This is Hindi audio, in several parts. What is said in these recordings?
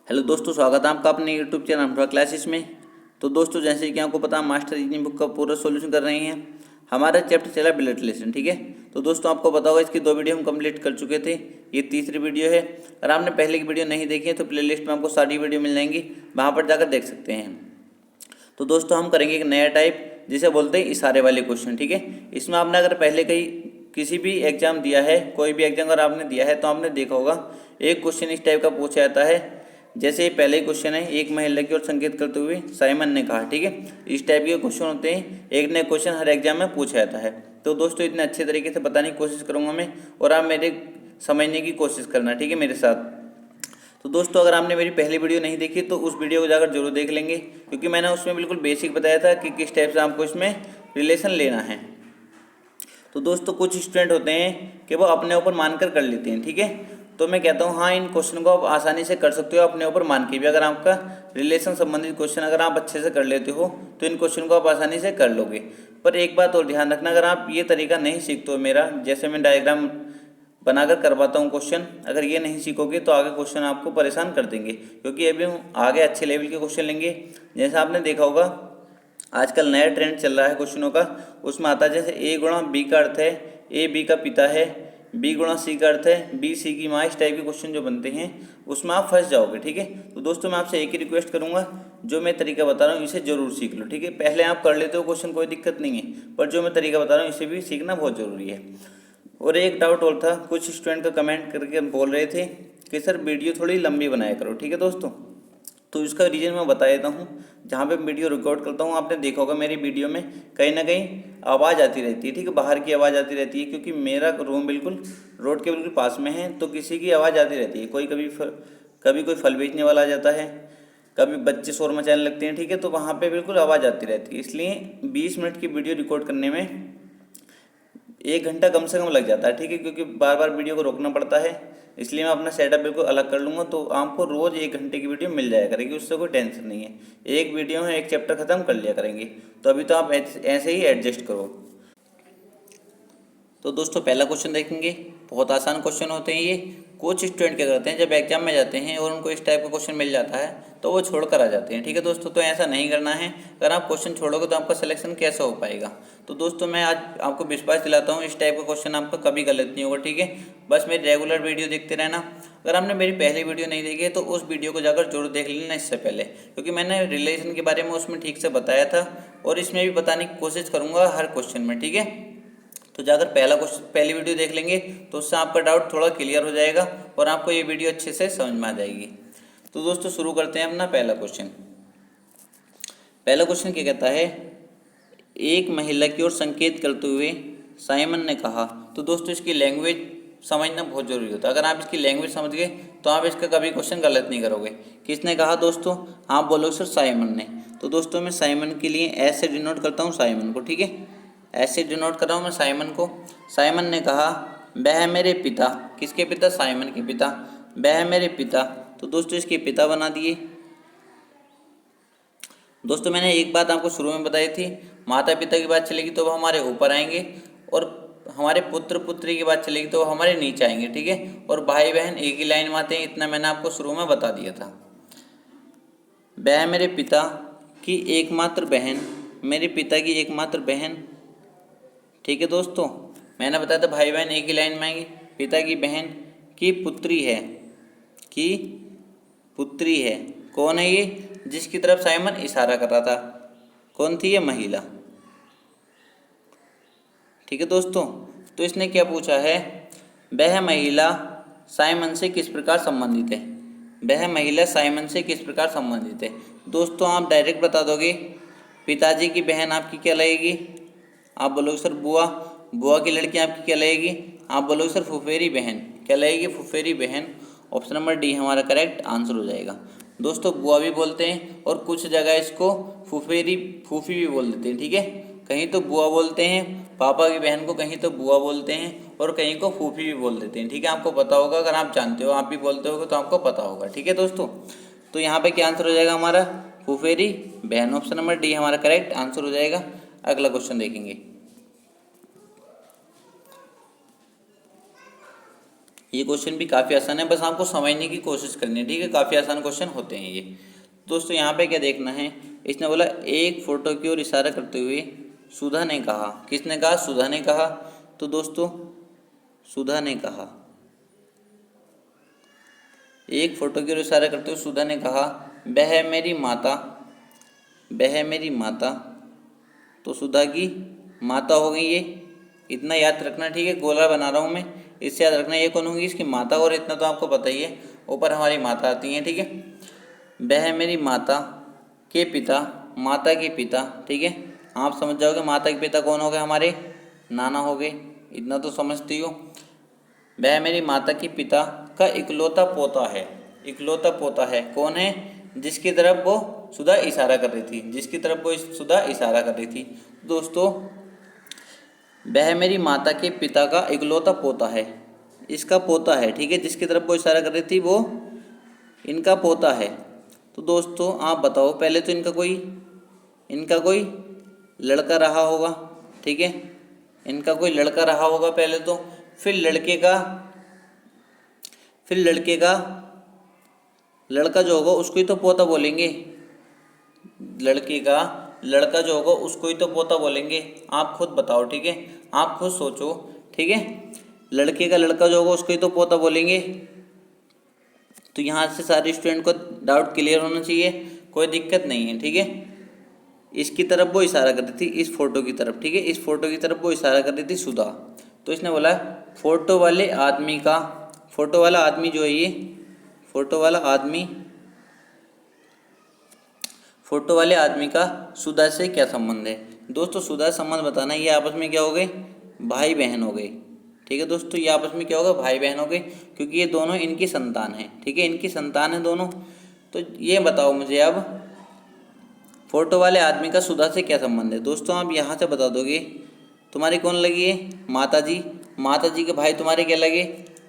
हेलो दोस्तों, स्वागत है आपका अपने यूट्यूब चैनल अमरा क्लासेस में। तो दोस्तों, जैसे कि आपको पता मास्टर रीजनिंग बुक का पूरा सॉल्यूशन कर रहे हैं। हमारा चैप्टर चला ब्लड रिलेशन, ठीक है। तो दोस्तों, आपको पता होगा इसकी 2 वीडियो हम कंप्लीट कर चुके थे। ये तीसरी वीडियो है। अगर आपने पहले की वीडियो नहीं देखी है तो प्ले लिस्ट में आपको सारी वीडियो मिल जाएंगी, वहाँ पर जाकर देख सकते हैं। तो दोस्तों, हम करेंगे एक नया टाइप जिसे बोलते हैं इशारे वाले क्वेश्चन, ठीक है। इसमें आपने अगर पहले किसी भी एग्जाम दिया है, कोई भी एग्जाम अगर आपने दिया है तो आपने देखा होगा एक क्वेश्चन इस टाइप का पूछा जाता है। जैसे ये पहले क्वेश्चन है, एक महिला की ओर संकेत करते हुए साइमन ने कहा, ठीक है। इस टाइप के क्वेश्चन होते हैं, एक नए क्वेश्चन हर एग्जाम में पूछा जाता है। तो दोस्तों, इतने अच्छे तरीके से बताने की कोशिश करूंगा मैं, और आप मेरे समझने की कोशिश करना, ठीक है, मेरे साथ। तो दोस्तों, अगर आपने मेरी पहली वीडियो नहीं देखी तो उस वीडियो को जाकर जरूर देख लेंगे, क्योंकि मैंने उसमें बिल्कुल बेसिक बताया था कि किस टाइप से आपको इसमें रिलेशन लेना है। तो दोस्तों, कुछ स्टूडेंट होते हैं कि वो अपने ऊपर मानकर कर लेते हैं, ठीक है। तो मैं कहता हूँ हाँ, इन क्वेश्चन को आप आसानी से कर सकते हो अपने ऊपर मान के भी। अगर आपका रिलेशन संबंधित क्वेश्चन अगर आप अच्छे से कर लेते हो तो इन क्वेश्चन को आप आसानी से कर लोगे। पर एक बात और ध्यान रखना, अगर आप ये तरीका नहीं सीखते हो मेरा, जैसे मैं डायग्राम बनाकर करवाता हूँ क्वेश्चन, अगर ये नहीं सीखोगे तो आगे क्वेश्चन आपको परेशान कर देंगे, क्योंकि अभी हम आगे अच्छे लेवल के क्वेश्चन लेंगे। जैसे आपने देखा होगा आजकल नया ट्रेंड चल रहा है क्वेश्चनों का, उसमें आता है जैसे ए गुणा बी का अर्थ है ए बी का पिता है, बी गुणा सी का अर्थ है बी सी की माँ। इस टाइप के क्वेश्चन जो बनते हैं उसमें आप फंस जाओगे, ठीक है। तो दोस्तों, मैं आपसे एक ही रिक्वेस्ट करूंगा, जो मैं तरीका बता रहा हूँ इसे जरूर सीख लो, ठीक है। पहले आप कर लेते हो क्वेश्चन, कोई दिक्कत नहीं है, पर जो मैं तरीका बता रहा हूँ इसे भी सीखना बहुत ज़रूरी है। और एक डाउट और था, कुछ स्टूडेंट का कमेंट करके बोल रहे थे कि सर वीडियो थोड़ी लंबी बनाया करो, ठीक है दोस्तों। तो इसका रीज़न मैं बता देता हूँ। जहाँ पे वीडियो रिकॉर्ड करता हूँ, आपने देखा होगा मेरी वीडियो में कहीं ना कहीं आवाज़ आती रहती है, ठीक है, बाहर की आवाज़ आती रहती है, क्योंकि मेरा रूम बिल्कुल रोड के बिल्कुल पास में है। तो किसी की आवाज़ आती रहती है, कभी कोई फल बेचने वाला आ जाता है, कभी बच्चे शोर मचाने लगते हैं, ठीक है। तो वहाँ पे बिल्कुल आवाज़ आती रहती है, इसलिए 20 मिनट की वीडियो रिकॉर्ड करने में 1 घंटा कम से कम लग जाता है, ठीक है, क्योंकि बार बार वीडियो को रोकना पड़ता है। इसलिए मैं अपना सेटअप बिल्कुल अलग कर लूँगा, तो आपको रोज़ 1 घंटे की वीडियो मिल जाया करेगी, उससे कोई टेंशन नहीं है। एक वीडियो में एक चैप्टर खत्म कर लिया करेंगे। तो अभी तो आप ऐसे ही एडजस्ट करो। तो दोस्तों, पहला क्वेश्चन देखेंगे। बहुत आसान क्वेश्चन होते हैं ये। कुछ स्टूडेंट क्या करते हैं, जब एग्जाम में जाते हैं और उनको इस टाइप का क्वेश्चन मिल जाता है तो वो छोड़कर आ जाते हैं, ठीक है दोस्तों। तो ऐसा नहीं करना है। अगर आप क्वेश्चन छोड़ोगे तो आपका सिलेक्शन कैसे हो पाएगा। तो दोस्तों, मैं आज आपको विश्वास दिलाता हूँ, इस टाइप का क्वेश्चन आपका कभी गलत नहीं होगा, ठीक है। बस मेरी रेगुलर वीडियो देखते रहना। अगर आपने मेरी पहली वीडियो नहीं देखी है तो उस वीडियो को जाकर जरूर देख लेना इससे पहले, क्योंकि मैंने रिलेशन के बारे में उसमें ठीक से बताया था, और इसमें भी बताने की कोशिश करूँगा हर क्वेश्चन में, ठीक है। तो जाकर पहली वीडियो देख लेंगे तो उससे आपका डाउट थोड़ा क्लियर हो जाएगा, और आपको ये वीडियो अच्छे से समझ में आ जाएगी। तो दोस्तों, शुरू करते हैं अपना पहला क्वेश्चन। पहला क्वेश्चन क्या कहता है, एक महिला की ओर संकेत करते हुए साइमन ने कहा। तो दोस्तों, इसकी लैंग्वेज समझना बहुत जरूरी होता है। अगर आप इसकी लैंग्वेज समझ गए तो आप इसका कभी क्वेश्चन गलत नहीं करोगे। किसने कहा दोस्तों, आप बोलोगे सर साइमन ने। तो दोस्तों, मैं साइमन के लिए ऐसे डिनोट करता हूँ साइमन को, ठीक है, ऐसे डिनोट कर रहा हूँ मैं साइमन को। साइमन ने कहा, वह मेरे पिता, किसके पिता, साइमन के पिता, वह मेरे पिता। तो दोस्तों, इसके पिता बना दिए। दोस्तों, मैंने एक बात आपको शुरू में बताई थी, माता पिता की बात चलेगी तो वो हमारे ऊपर आएंगे, और हमारे पुत्र पुत्री की बात चलेगी तो वो हमारे नीचे आएंगे, ठीक है। और भाई बहन एक ही लाइन में आते हैं, इतना मैंने आपको शुरू में बता दिया था। वह मेरे पिता की एकमात्र बहन, मेरे पिता की एकमात्र बहन, ठीक है दोस्तों। मैंने बताया था भाई बहन एक ही लाइन में आएंगे। पिता की बहन की पुत्री है, की पुत्री है। कौन है ये, जिसकी तरफ साइमन इशारा कर रहा था, कौन थी ये, महिला, ठीक है दोस्तों। तो इसने क्या पूछा है, वह महिला साइमन से किस प्रकार संबंधित है, वह महिला साइमन से किस प्रकार संबंधित है। दोस्तों, आप डायरेक्ट बता दोगे, पिताजी की बहन आपकी क्या लगेगी, आप बोलोगे सर बुआ, बुआ की लड़की आपकी क्या लगेगी, आप बोलोगे सर फुफेरी बहन, क्या लगेगी, फुफेरी बहन। ऑप्शन नंबर डी हमारा करेक्ट आंसर हो जाएगा। दोस्तों, बुआ भी बोलते हैं, और कुछ जगह इसको फूफी भी बोल देते हैं, ठीक है। कहीं तो बुआ बोलते हैं पापा की बहन को, कहीं तो बुआ बोलते हैं, और कहीं को फूफी भी बोल देते हैं, ठीक है। आपको पता होगा, अगर आप जानते हो, आप भी बोलते होगे तो आपको पता होगा, ठीक है दोस्तों। तो यहाँ पे क्या आंसर हो जाएगा हमारा, फुफेरी बहन। ऑप्शन नंबर डी हमारा करेक्ट आंसर हो जाएगा। अगला क्वेश्चन देखेंगे। ये क्वेश्चन भी काफ़ी आसान है, बस आपको समझने की कोशिश करनी है, ठीक है। काफ़ी आसान क्वेश्चन होते हैं ये। दोस्तों यहाँ पे क्या देखना है, इसने बोला एक फोटो की ओर इशारा करते हुए सुधा ने कहा। किसने कहा? सुधा ने कहा। तो दोस्तों सुधा ने कहा, एक फोटो की ओर इशारा करते हुए सुधा ने कहा, वह मेरी माता, वह मेरी माता। तो सुधा की माता हो गई ये, इतना याद रखना, ठीक है। गोला बना रहा हूँ मैं, इससे याद रखना ये कौन होगी, इसकी माता। और इतना तो आपको पता ही है, ऊपर हमारी माता आती हैं, ठीक है। वह मेरी माता के पिता, माता के पिता, ठीक है। आप समझ जाओगे माता के पिता कौन हो गए, हमारे नाना हो गए, इतना तो समझती हो। वह मेरी माता के पिता का इकलौता पोता है। इकलौता पोता है, कौन है? जिसकी तरफ वो सुधा इशारा कर रही थी, जिसकी तरफ वो सुधा इशारा कर रही थी। दोस्तों वह मेरी माता के पिता का इकलौता पोता है, इसका पोता है, ठीक है। जिसकी तरफ वो इशारा कर रही थी वो इनका पोता है। तो दोस्तों आप बताओ, पहले तो इनका कोई लड़का रहा होगा, ठीक है। इनका कोई लड़का रहा होगा पहले तो, फिर लड़के का लड़का जो होगा उसको ही तो पोता बोलेंगे। लड़के का लड़का जो होगा उसको ही तो पोता बोलेंगे। आप खुद बताओ, ठीक है, आप खुद सोचो, ठीक है। लड़के का लड़का जो होगा उसको ही तो पोता बोलेंगे। तो यहाँ से सारे स्टूडेंट को डाउट क्लियर होना चाहिए, कोई दिक्कत नहीं है, ठीक है। इसकी तरफ वो इशारा कर रही थी, इस फोटो की तरफ, ठीक है। इस फोटो की तरफ वो इशारा कर रही थी सुधा। तो इसने बोला फोटो वाले आदमी का, फोटो वाला आदमी जो है ये, फोटो वाला आदमी, फोटो वाले आदमी का सुधा से क्या संबंध है। दोस्तों सुधा संबंध बताना, ये आपस में क्या हो गए, भाई बहन हो गए, ठीक है। दोस्तों ये आपस में क्या होगा, भाई बहन हो गए, क्योंकि ये दोनों इनकी संतान है, ठीक है। इनकी संतान है दोनों। तो ये बताओ मुझे अब, फोटो वाले आदमी का सुधा से क्या संबंध है। दोस्तों आप यहाँ से बता दोगे, तुम्हारी कौन लगी है, माता जी। माता जी के भाई तुम्हारे क्या लगे,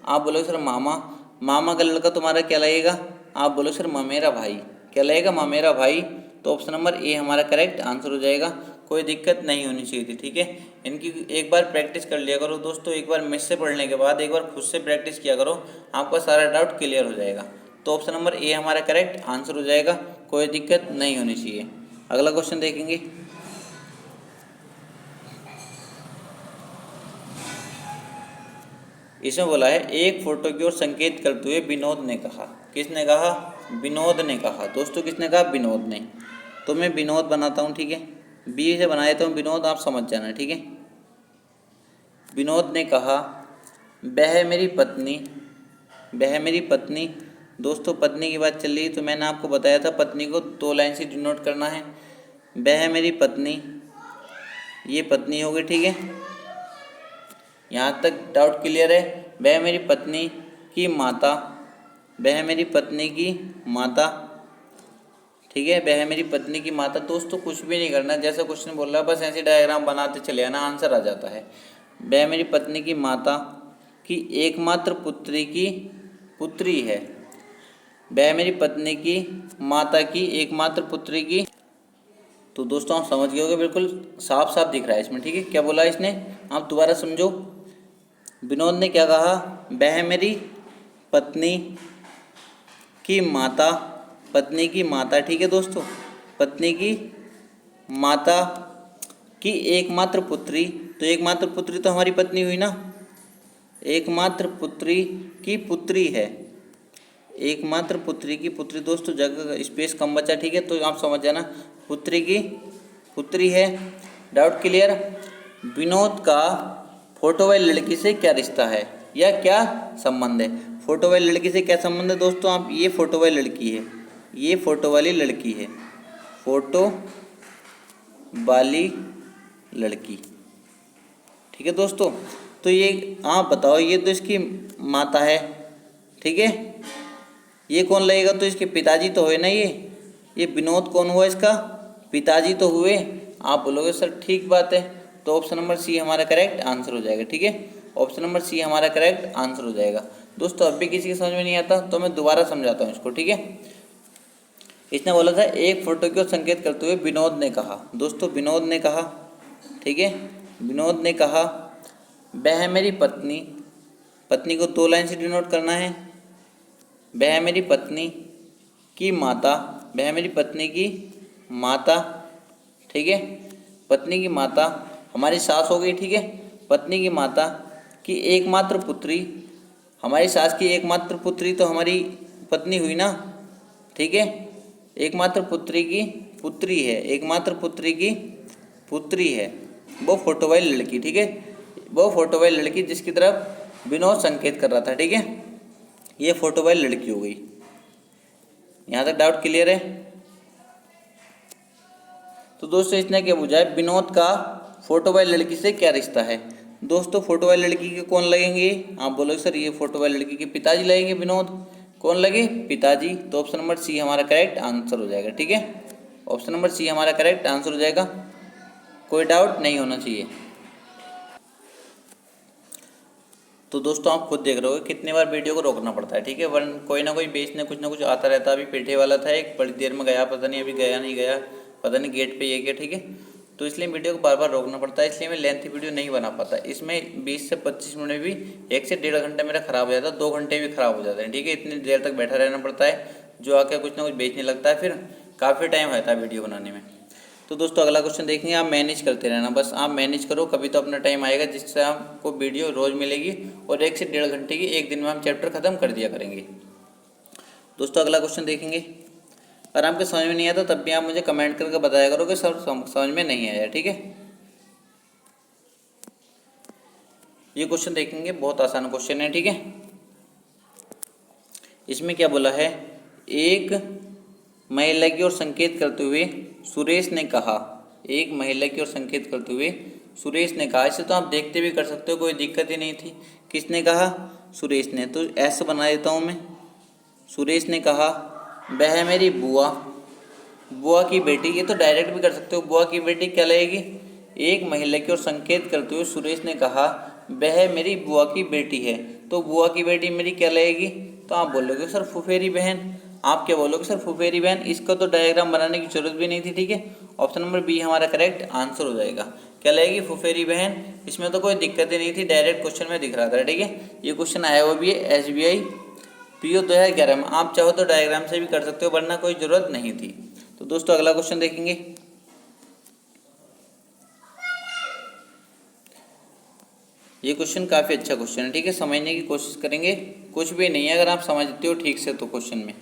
आप बोलोगे सर मामा। मामा का लड़का तुम्हारा क्या लगेगा, आप बोलोगे सर ममेरा भाई। क्या लगेगा, ममेरा भाई। तो ऑप्शन नंबर ए हमारा करेक्ट आंसर हो जाएगा। कोई दिक्कत नहीं होनी चाहिए थी, ठीक है। इनकी एक बार प्रैक्टिस कर लिया करो दोस्तों, एक बार मिस से पढ़ने के बाद एक बार खुद से प्रैक्टिस किया करो, आपका सारा डाउट क्लियर हो जाएगा। तो ऑप्शन नंबर ए हमारा करेक्ट आंसर हो जाएगा, कोई दिक्कत नहीं होनी चाहिए। अगला क्वेश्चन देखेंगे। इसमें बोला है एक फोटो की ओर संकेत करते हुए विनोद ने कहा। किसने कहा, विनोद ने कहा। दोस्तों किसने कहा, विनोद ने। तो मैं विनोद बनाता हूँ, ठीक है, बी से बना देता हूँ विनोद, आप समझ जाना, ठीक है। विनोद ने कहा वह मेरी पत्नी, वह मेरी पत्नी। दोस्तों पत्नी की बात चल रही, तो मैंने आपको बताया था पत्नी को 2 लाइन से डिनोट करना है। वह मेरी पत्नी, ये पत्नी हो गई, ठीक है। यहाँ तक डाउट क्लियर है। वह मेरी पत्नी की माता, वह मेरी पत्नी की माता, ठीक है। वह मेरी पत्नी की माता। दोस्तों कुछ भी नहीं करना, जैसा क्वेश्चन बोल रहा है बस ऐसे डायग्राम बनाते चले आना, आंसर आ जाता है। वह मेरी पत्नी की माता की एकमात्र पुत्री की पुत्री है। वह मेरी पत्नी की माता की एकमात्र पुत्री की। तो दोस्तों आप समझ गए होंगे, बिल्कुल साफ साफ दिख रहा है इसमें, ठीक है। क्या बोला इसने, आप दोबारा समझो। विनोद ने क्या कहा, वह मेरी पत्नी की माता, पत्नी की माता, ठीक है दोस्तों, पत्नी की माता की एकमात्र पुत्री। तो एकमात्र पुत्री तो हमारी पत्नी हुई ना, एकमात्र पुत्री की पुत्री है, एकमात्र पुत्री की पुत्री। दोस्तों जगह स्पेस कम बचा, ठीक है, तो आप समझ जाना पुत्री की पुत्री है। Doubt clear. विनोद का फोटो वाली लड़की से क्या रिश्ता है या क्या संबंध है। फोटो वाली लड़की से क्या संबंध है दोस्तों, आप ये फोटो वाली लड़की है, ये फोटो वाली लड़की है, फोटो वाली लड़की, ठीक है दोस्तों। तो ये आप बताओ, ये तो इसकी माता है, ठीक है। ये कौन लगेगा, तो इसके पिताजी तो हुए ना, ये विनोद कौन हुआ, इसका पिताजी तो हुए। आप बोलोगे सर ठीक बात है, तो ऑप्शन नंबर सी हमारा करेक्ट आंसर हो जाएगा, ठीक है। ऑप्शन नंबर सी हमारा करेक्ट आंसर हो जाएगा। दोस्तों अब भी किसी की समझ में नहीं आता तो मैं दोबारा समझाता हूँ इसको, ठीक है। इसने बोला था एक फोटो को संकेत करते हुए विनोद ने कहा। दोस्तों विनोद ने कहा, ठीक है, विनोद ने कहा वह मेरी पत्नी पत्नी को 2 लाइन से डिनोट करना है। वह मेरी पत्नी की माता, वह मेरी पत्नी की माता, ठीक है। पत्नी की माता हमारी सास हो गई, ठीक है। पत्नी की माता की एकमात्र पुत्री, हमारी सास की एकमात्र पुत्री तो हमारी पत्नी हुई ना, ठीक है। एकमात्र पुत्री की पुत्री है, एकमात्र पुत्री की पुत्री है, वो फोटो वाली लड़की, ठीक है। वो फोटो वाली लड़की जिसकी तरफ विनोद संकेत कर रहा था, ठीक है। ये फोटो वाली लड़की हो गई। यहाँ तक डाउट क्लियर है? तो दोस्तों इसने क्या पूछा है, विनोद का फोटो वाली लड़की से क्या रिश्ता है। दोस्तों फोटो वाली लड़की के कौन लगेंगे, आप बोलोगे सर ये फोटो वाली लड़की के पिताजी लगेंगे विनोद। कौन लगे, पिताजी। तो ऑप्शन नंबर सी हमारा करेक्ट आंसर हो जाएगा, ठीक है। ऑप्शन नंबर सी हमारा करेक्ट आंसर हो जाएगा, कोई डाउट नहीं होना चाहिए। तो दोस्तों आप खुद देख रहे हो कितनी बार वीडियो को रोकना पड़ता है, ठीक है। वन कोई ना कोई बीच में कुछ ना कुछ आता रहता है। अभी पेठे वाला था, एक बड़ी देर में गया, पता नहीं अभी गया नहीं गया, पता नहीं गेट पे ये क्या, ठीक है। तो इसलिए वीडियो को बार बार रोकना पड़ता है, इसलिए मैं लेंथी वीडियो नहीं बना पाता। इसमें 20 से 25 मिनट में भी 1 से 1.5 घंटा मेरा ख़राब हो जाता है, 2 घंटे भी ख़राब हो जाते हैं, ठीक है। इतनी देर तक बैठा रहना पड़ता है, जो आके कुछ ना कुछ बेचने लगता है, फिर काफ़ी टाइम होता है वीडियो बनाने में। तो दोस्तों अगला क्वेश्चन देखेंगे, आप मैनेज करते रहना, बस आप मैनेज करो, कभी तो अपना टाइम आएगा जिससे आपको वीडियो रोज़ मिलेगी और 1 से 1.5 घंटे की एक दिन में हम चैप्टर ख़त्म कर दिया करेंगे। दोस्तों अगला क्वेश्चन देखेंगे, अगर आपके समझ में नहीं आता तब भी आप मुझे कमेंट करके बताया करो कि सर समझ में नहीं आया, ठीक है। ये क्वेश्चन देखेंगे, बहुत आसान क्वेश्चन है, ठीक है। इसमें क्या बोला है, एक महिला की ओर संकेत करते हुए सुरेश ने कहा, एक महिला की ओर संकेत करते हुए सुरेश ने कहा। इसे तो आप देखते भी कर सकते हो, कोई दिक्कत ही नहीं थी। किसने कहा, सुरेश ने। तो ऐसा बना देता हूँ मैं, सुरेश ने कहा वह मेरी बुआ, बुआ की बेटी, ये तो डायरेक्ट भी कर सकते हो, बुआ की बेटी क्या लगेगी। एक महिला की ओर संकेत करते हुए सुरेश ने कहा वह मेरी बुआ की बेटी है, तो बुआ की बेटी मेरी क्या लगेगी। तो आप बोलोगे सर फुफेरी बहन। आप क्या बोलोगे सर फुफेरी बहन। इसका तो डायग्राम बनाने की जरूरत भी नहीं थी, ठीक है। ऑप्शन नंबर बी हमारा करेक्ट आंसर हो जाएगा, क्या लगेगी, फुफेरी बहन। इसमें तो कोई दिक्कत ही नहीं थी, डायरेक्ट क्वेश्चन में दिख रहा था, ठीक है। ये क्वेश्चन आया हुआ भी है SBI PO 2011 में। आप चाहो तो डायग्राम से भी कर सकते हो, वरना कोई ज़रूरत नहीं थी। तो दोस्तों अगला क्वेश्चन देखेंगे, ये क्वेश्चन काफ़ी अच्छा क्वेश्चन है, ठीक है। समझने की कोशिश करेंगे, कुछ भी नहीं है अगर आप समझते हो ठीक से। तो क्वेश्चन में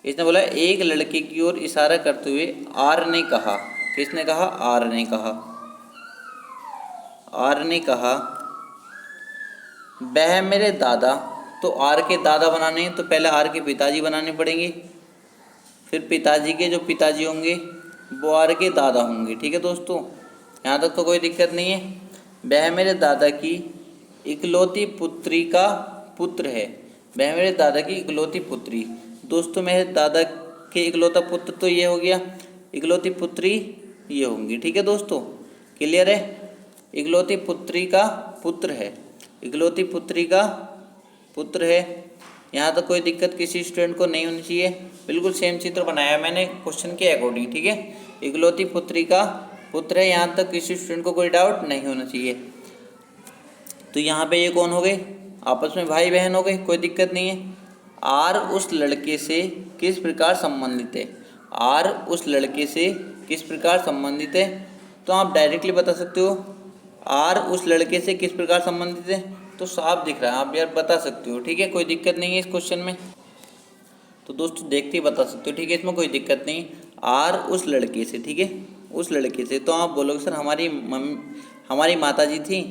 इसने बोला एक लड़के की ओर इशारा करते हुए आर ने कहा, किसने कहा, आर ने कहा, आर ने कहा वह मेरे दादा। तो आर के दादा बनाने हैं तो पहले आर के पिताजी बनाने पड़ेंगे, फिर पिताजी के जो पिताजी होंगे वो आर के दादा होंगे, ठीक है दोस्तों। यहाँ तक तो कोई दिक्कत नहीं है। वह मेरे दादा की इकलौती पुत्री का पुत्र है, वह मेरे दादा की इकलौती पुत्री। दोस्तों मेरे दादा के इकलौता पुत्र तो ये हो गया, इकलौती पुत्री ये होंगी, ठीक है दोस्तों, क्लियर है। इकलौती पुत्री का पुत्र है, इकलौती पुत्री का पुत्र है। यहाँ तक कोई दिक्कत किसी स्टूडेंट को नहीं होनी चाहिए, बिल्कुल सेम चित्र बनाया मैंने क्वेश्चन के अकॉर्डिंग, ठीक है। इकलौती पुत्री का पुत्र है, यहाँ तक किसी स्टूडेंट को कोई डाउट नहीं होना चाहिए। तो यहाँ पे ये कौन हो गए, आपस में भाई बहन हो गए, कोई दिक्कत नहीं है। आर उस लड़के से किस प्रकार संबंधित है, आर उस लड़के से किस प्रकार संबंधित है। तो आप डायरेक्टली बता सकते हो आर उस लड़के से किस प्रकार संबंधित है, तो साफ दिख रहा है, आप यार बता सकते हो, ठीक है। कोई दिक्कत नहीं है इस क्वेश्चन में, तो दोस्तों देखते ही बता सकते हो, ठीक है। इसमें कोई दिक्कत नहीं, आर उस लड़के से, ठीक है, उस लड़के से। तो आप बोलोगे सर हमारी माता जी थी,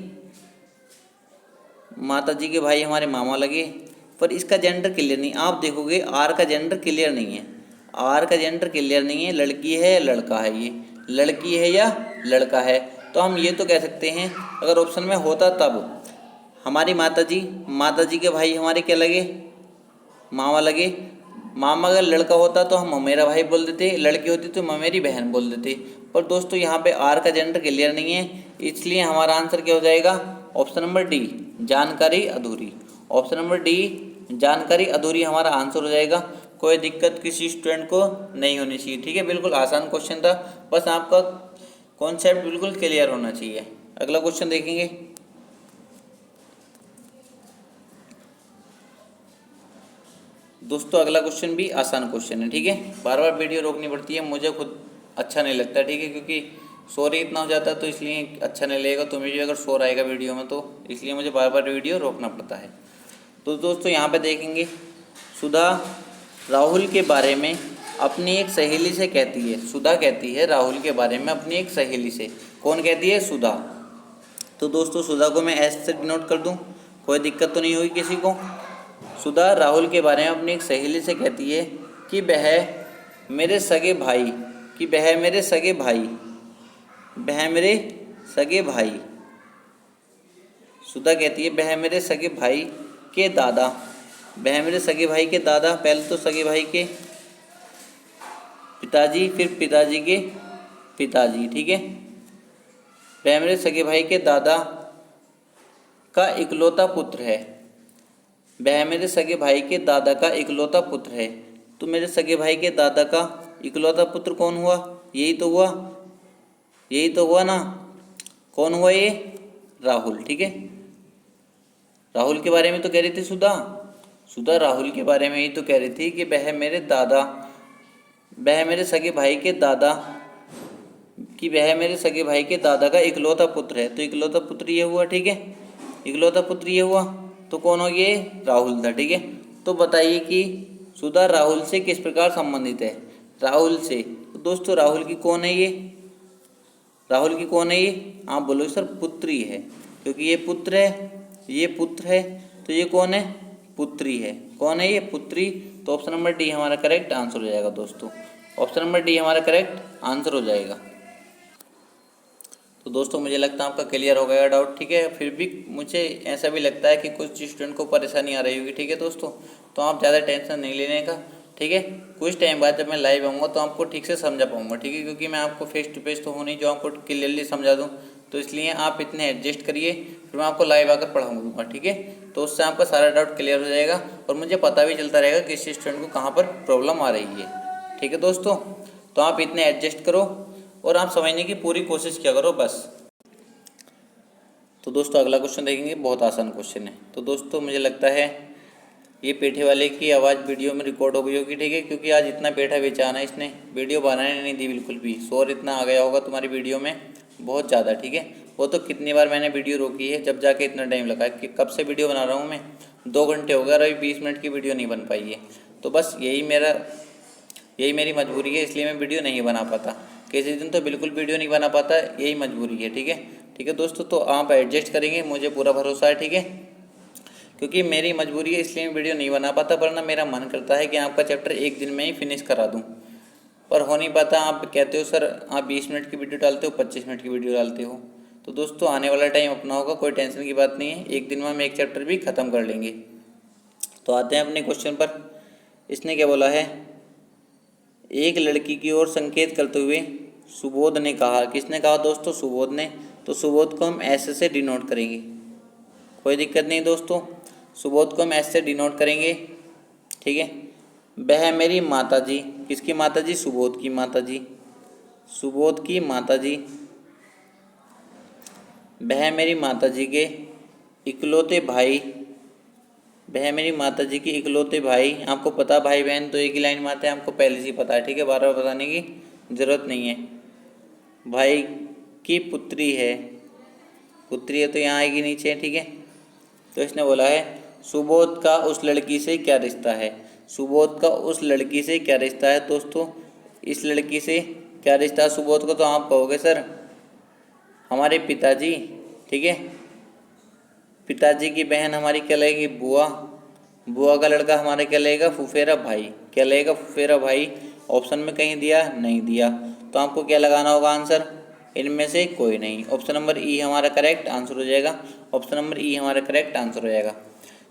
माता जी के भाई हमारे मामा लगे, पर इसका जेंडर क्लियर नहीं। आप देखोगे आर का जेंडर क्लियर नहीं है, आर का जेंडर क्लियर नहीं है, लड़की है या लड़का है, ये लड़की है या लड़का है। तो हम ये तो कह सकते हैं अगर ऑप्शन में होता तब हमारी माता जी के भाई हमारे क्या लगे, मामा लगे। मामा अगर लड़का होता तो हम ममेरा भाई बोल देते, लड़की होती तो ममेरी बहन बोल देते। पर दोस्तों यहाँ पे आर का जेंडर क्लियर नहीं है, इसलिए हमारा आंसर क्या हो जाएगा, ऑप्शन नंबर डी जानकारी अधूरी। ऑप्शन नंबर डी जानकारी अधूरी हमारा आंसर हो जाएगा। कोई दिक्कत किसी स्टूडेंट को नहीं होनी चाहिए, ठीक है। बिल्कुल आसान क्वेश्चन था, बस आपका कॉन्सेप्ट बिल्कुल क्लियर होना चाहिए। अगला क्वेश्चन देखेंगे, दोस्तों अगला क्वेश्चन भी आसान क्वेश्चन है, ठीक है। बार बार वीडियो रोकनी पड़ती है, मुझे खुद अच्छा नहीं लगता, ठीक है, क्योंकि शोर ही इतना हो जाता है तो इसलिए अच्छा नहीं लगेगा तुम्हें भी अगर शोर आएगा वीडियो में, तो इसलिए मुझे बार बार वीडियो रोकना पड़ता है। तो दोस्तों यहाँ पे देखेंगे, सुधा राहुल के बारे में अपनी एक सहेली से कहती है। सुधा कहती है राहुल के बारे में अपनी एक सहेली से। कौन कहती है? सुधा। तो दोस्तों सुधा को मैं एस से डिनोट कर दूं, कोई दिक्कत तो नहीं हुई किसी को। सुधा राहुल के बारे में अपनी एक सहेली से कहती है कि वह मेरे सगे भाई वह मेरे सगे भाई। सुधा कहती है वह मेरे सगे भाई के दादा। वह मेरे सगे भाई के दादा, पहले तो सगे भाई के पिताजी, फिर पिताजी के पिताजी, ठीक है। वह मेरे सगे भाई के दादा का इकलौता पुत्र है। वह मेरे सगे भाई के दादा का इकलौता पुत्र है। तो मेरे सगे भाई के दादा का इकलौता पुत्र कौन हुआ? यही तो हुआ ना। कौन हुआ ये? राहुल, ठीक है। राहुल के बारे में तो कह रही थी सुधा राहुल के बारे में ही तो कह रही थी कि वह मेरे सगे भाई के दादा का इकलौता पुत्र है। तो इकलौता पुत्र ये हुआ, ठीक है। इकलौता पुत्र ये हुआ, तो कौन हो? ये राहुल था, ठीक है। तो बताइए कि सुधा राहुल से किस प्रकार संबंधित है? राहुल से। तो दोस्तों राहुल की कौन है ये? आप बोलोगे सर पुत्री है, क्योंकि ये पुत्र है, तो ये कौन है? पुत्री है। कौन है ये? पुत्री। तो ऑप्शन नंबर डी हमारा करेक्ट आंसर हो जाएगा दोस्तों। ऑप्शन नंबर डी हमारा करेक्ट आंसर हो जाएगा। तो दोस्तों मुझे लगता है आपका क्लियर हो गया डाउट, ठीक है। फिर भी मुझे ऐसा भी लगता है कि कुछ स्टूडेंट को परेशानी आ रही होगी, ठीक है दोस्तों। तो आप ज़्यादा टेंशन नहीं लेने का, ठीक है। कुछ टाइम बाद जब मैं लाइव आऊँगा तो आपको ठीक से समझा पाऊँगा, ठीक है, क्योंकि मैं आपको फेस टू फेस तो हो नहीं जो आपको क्लियरली समझा दूँ। तो इसलिए आप इतने एडजस्ट करिए, फिर मैं आपको लाइव आकर पढ़ाऊँगा, ठीक है। तो उससे आपका सारा डाउट क्लियर हो जाएगा और मुझे पता भी चलता रहेगा कि किस स्टूडेंट को कहाँ पर प्रॉब्लम आ रही है, ठीक है दोस्तों। तो आप इतने एडजस्ट करो और आप समझने की पूरी कोशिश किया करो बस। तो दोस्तों अगला क्वेश्चन देखेंगे, बहुत आसान क्वेश्चन है। तो दोस्तों मुझे लगता है ये पेठे वाले की आवाज़ वीडियो में रिकॉर्ड हो गई होगी, ठीक है, क्योंकि आज इतना पेठा बेचाना इसने वीडियो बनाने नहीं दी बिल्कुल भी। शोर इतना आ गया होगा तुम्हारी वीडियो में, बहुत ज़्यादा, ठीक है। वो तो कितनी बार मैंने वीडियो रोकी है जब जाके इतना टाइम लगा, कि कब से वीडियो बना रहा हूँ मैं, 2 घंटे हो गए और अभी 20 मिनट की वीडियो नहीं बन पाई है। तो बस यही मेरी मजबूरी है, इसलिए मैं वीडियो नहीं बना पाता। किसी दिन तो बिल्कुल वीडियो नहीं बना पाता, यही मजबूरी है, ठीक है दोस्तों। तो आप एडजस्ट करेंगे, मुझे पूरा भरोसा है, ठीक है, क्योंकि मेरी मजबूरी है इसलिए मैं वीडियो नहीं बना पाता। वरना मेरा मन करता है कि आपका चैप्टर एक दिन में ही फिनिश करा दूं, पर हो नहीं पाता। आप कहते हो सर आप 20 मिनट की वीडियो डालते हो, 25 मिनट की वीडियो डालते हो। तो दोस्तों आने वाला टाइम अपना होगा, कोई टेंशन की बात नहीं है, एक दिन में हम एक चैप्टर भी ख़त्म कर लेंगे। तो आते हैं अपने क्वेश्चन पर। इसने क्या बोला है? एक लड़की की ओर संकेत करते हुए सुबोध ने कहा। किसने कहा दोस्तों? सुबोध ने। तो सुबोध को हम ऐसे से डिनोट करेंगे, कोई दिक्कत नहीं दोस्तों। सुबोध को हम ऐसे से डिनोट करेंगे, ठीक है। वह मेरी माताजी, किसकी माताजी? सुबोध की माताजी। वह मेरी माताजी के इकलौते भाई। आपको पता भाई बहन तो एक ही लाइन में आते हैं, आपको पहले से ही पता है, ठीक है, बार बार बताने की ज़रूरत नहीं है। भाई की पुत्री है तो यहाँ आएगी नीचे, ठीक है। तो इसने बोला है सुबोध का उस लड़की से क्या रिश्ता है? दोस्तों इस लड़की से क्या रिश्ता है सुबोध को? तो आप कहोगे सर हमारे पिताजी, ठीक है। पिताजी की बहन हमारी क्या लगेगी? बुआ का लड़का हमारा क्या लगेगा? फुफेरा भाई। ऑप्शन में कहीं दिया? नहीं दिया। तो आपको क्या लगाना होगा आंसर? इनमें से कोई नहीं। ऑप्शन नंबर ई हमारा करेक्ट आंसर हो जाएगा।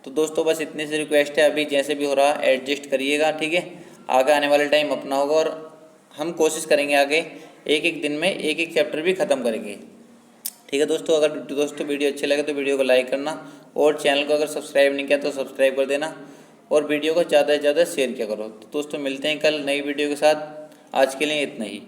तो दोस्तों बस इतनी सी रिक्वेस्ट है, अभी जैसे भी हो रहा एडजस्ट करिएगा, ठीक है। आगे आने वाले टाइम अपना होगा और हम कोशिश करेंगे आगे एक दिन में एक चैप्टर भी ख़त्म करेंगे, ठीक है दोस्तों। अगर दोस्तों वीडियो अच्छे लगे तो वीडियो को लाइक करना और चैनल को अगर सब्सक्राइब नहीं किया तो सब्सक्राइब कर देना और वीडियो को ज़्यादा से ज़्यादा शेयर किया करो। तो दोस्तों मिलते हैं कल नई वीडियो के साथ, आज के लिए इतना ही।